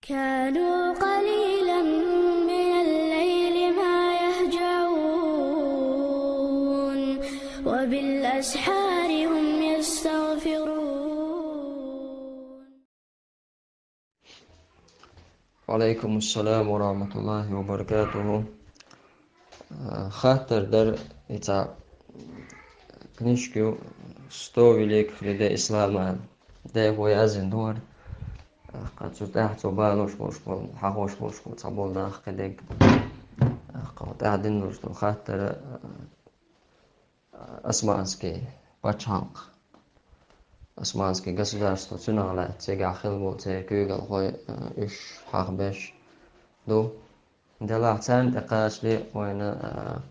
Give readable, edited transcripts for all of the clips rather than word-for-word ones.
كانوا قليلا من الليل ما يهجعون وبالأسحار هم يستغفرون. وعليكم السلام ورحمة الله وبركاته. خاطر در إتا كنيشكو ستوي ليك لدى إسلامان ده هو يأذن دور قد ستحت وبالوش بوشكو حقوش بوشكو تصابول ناخ كدك قد أعدن نوشتو خاطر أسمانسكي بچانق أسمانسكي государство цунала тега خلبو تيكوغل خوي إش حق بش دو دلع تان تقاشلي وين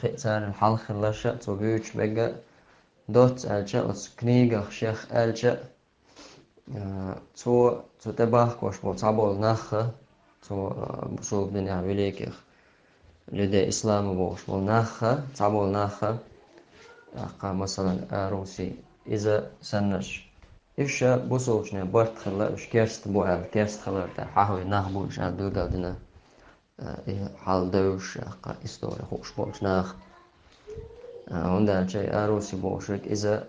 قيتان الحلق اللشة توجيش بقى دوت ألشة وتكنيجا شيخ ألشة تو تباخ وش بتعبول نخ تو بصوب دنيا بليكخ لدى إسلام بوش بول نخ تعبول نخ مثلا روسي إذا سنش إيش بصوبشنا برت خلا إيش كيرست بوال كيرست خلا تحاول نخبوش على دوغال دنا حال دوش إستوري خوش بوش نخ عندنا شيء أروسي بوشك إذا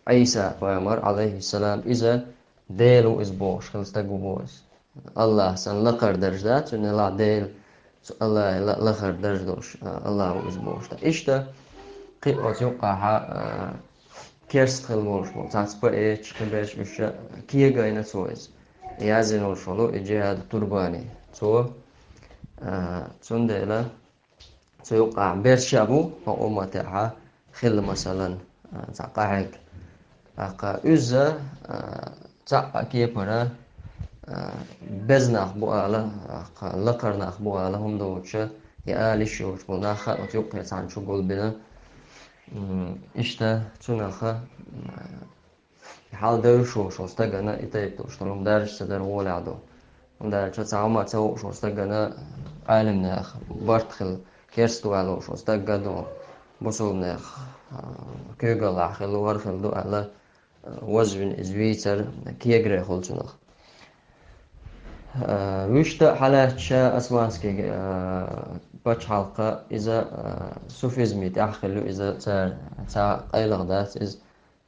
عيسى بيامر عليه السلام إذا ديلو إز بوش خلص تقو بوش الله سن لقر درجات إن لا ديل الله لقر درجدوش الله إز بوش إشتا قيقوت يوقع كيرست خل بوش بو تعصب إيش خبرش بش كيه جاينا سويز يازن وشلو إجهاد ترباني تو تندلا سيوقع بيرشابو أو أمتها خل مثلا تقعك أقا إذا تقع كيبرا بزنخ بوالا أقا لقرنخ بوالا هم دوتشا يآلي شوش بناخا وتيوقع عن شغل بنا إشتا تنخا حال دو شوش وستغنا إتايتو شتلوم دارش سدر ولعدو دارش تعمى تو شوستغنا عالم ناخ بارتخل كيرستو على شوستغدو بصوب ناخ كيغل عخل ورخل دو على وزن إزويتر كيغري خلصنخ ويشتا حالات شا أسمانسكي باش حلقة إذا سوفيزمي تأخلو إذا تا قيلغ دات إز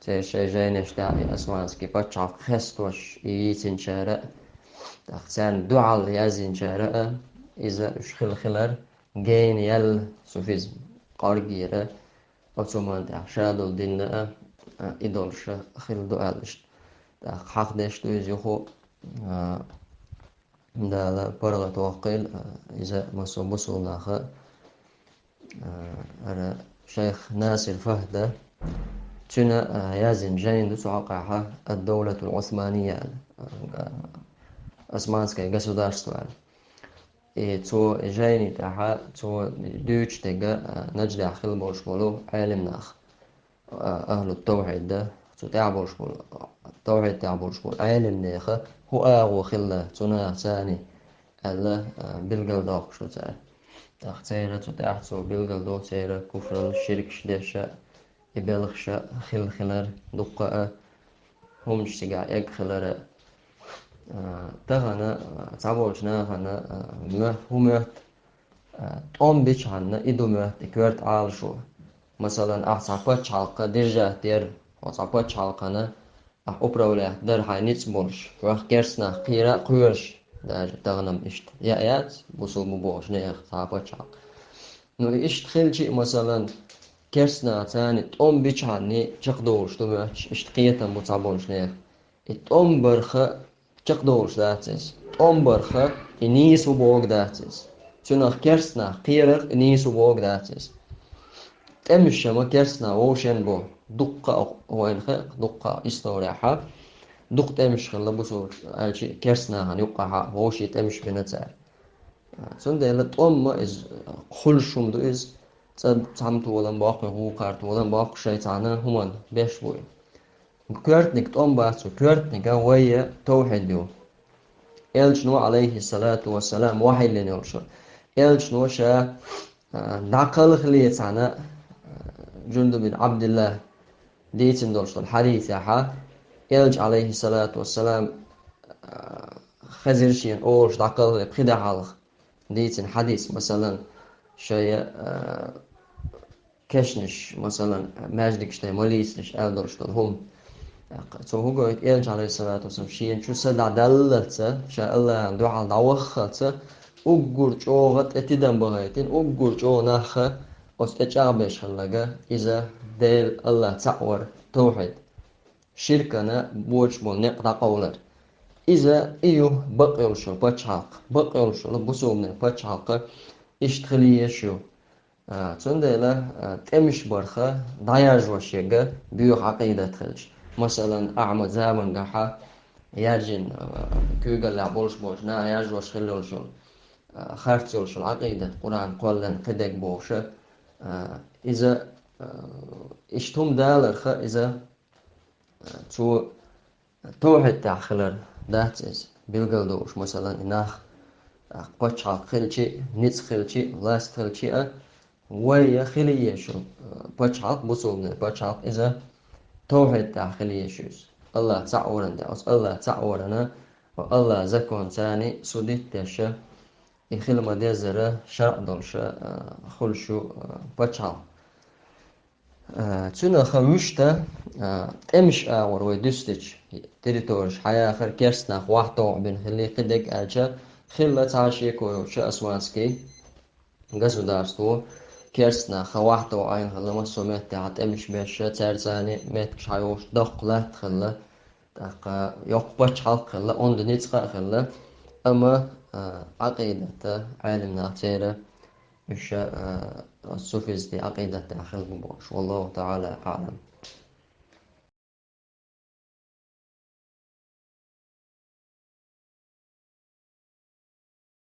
تا شي جاينش تاعي أسمانسكي باش حلقة خستوش ييتن شارع تاختان دوعال يازين شارع إذا اشخل خلر جين يل سوفيزم قارجيرة أتومان تاع شادو دينا إدولش خل دوالش تاع حق دشتو يزيخو دا برغة توقيل إذا مصو بصو ناخا أنا شيخ ناصر فهد تنا يازن جاين دو سعقها الدولة العثمانية أسمانسكي государство تو جايني تاعها تو دوتش تيجا نجد خل بوش بولو عالم ناخ أهل التوحيد ده تو تعبوش بولو التوحيد تعبوش بولو عالم ناخ هو أغو خلا تنا ثاني الله بلغل داق شو تعال تختيرة تحسو بلغل دو تيرة كفر الشرك شدشة يبلغشة خل خلر دقاء هم شتقع يق خلر تغنى تعبوشنا هنا مه هو مه تقوم بيش هنا إدو مه تكورت عال شو مثلا أحسابات حلقة درجة دير أحسابات حلقة أبرولة در هاي نيتسبولش وقت كرسنا قيرة قيرش در تغنم إشت يأيات بوصل مبوش نيخ صعبات شعب نو إشت خلشي مثلا كرسنا تاني تقوم بيشعني تقدوش تمش إشت قيتا متصابونش نيخ تقوم برخة تقدوش داتس تقوم برخة إنيس وبوغ داتس تنخ كرسنا قيرق إنيس وبوغ داتس تمشي ما كرسنا ووشن بو دقة وين خلق دقة إستوريحة دق تمش خلا بصور أشي كرسنا هن يقع ووشي تمش بنتار سند يلا تقوم ما إز خلشم دو إز تعمت ولا باقي هو قارت ولا باقي شيطانا همان بيش بوي كورتنيك تقوم باسو كورتنيك ويا توحيد دو إلشنو عليه الصلاة والسلام وحي اللي نوشو إلشنو شا نعقل خليت عنا جند بن عبد الله ديتن دولش الحديث يا إلج عليه الصلاة والسلام خزرشين أوش دقل بخدا حالخ ديتن حديث مثلا شيء كشنش مثلا ماجدك شتى موليسش ألدرشتون هم تو هو قلت إلج عليه الصلاة والسلام شين شو سدع دلتة شاء الله عنده على دوخته أقول جوغت اتدم بهايتين أقول جو نخ أستجابش هلقة إذا ديل الله تعور توحيد شركنا بوش بول نقطع قولر إذا إيوه بقيل شو بچحق بقيل شو بسومنا بچحق إشتخليه شو تندلا تمش برخة دايج وشيجا بيو عقيدة تخلش مثلا أعمى زامن قحا يرجن كوغل لعبولش بوش نا يرجوش خلول شو خارتول شو العقيدة قرآن قولن قدق بوشة إذا إشتم دالرخة إذا تو توحد تاخلر داتس بيلقلدوش مثلا إناخ قوتش خلشي نيتس خلشي لاست خلشي ويا خليه شو بچعق بصوبنا بچعق إذا توحد داخلية شوز الله تعورن داوس الله تعورنا والله زكون ثاني سوديت داشا يخل ما ديزرة شرع دولشا خلشو بچعق تuna خمشتا امش اور ودستش تريتورش حياة آخر كيرسنا واحدة بين خلي قدك أجا خلة عاشيك وش أسوانسكي государству керсна хавахто айн халама сомет тат эмш беш церзани мет шайош доклат хalla така يقبش حلق خلا أون دنيتسقى خلا أما عقيدة عالم نعتيرة مش السوفيز دي عقيدة خلق بوش والله تعالى أعلم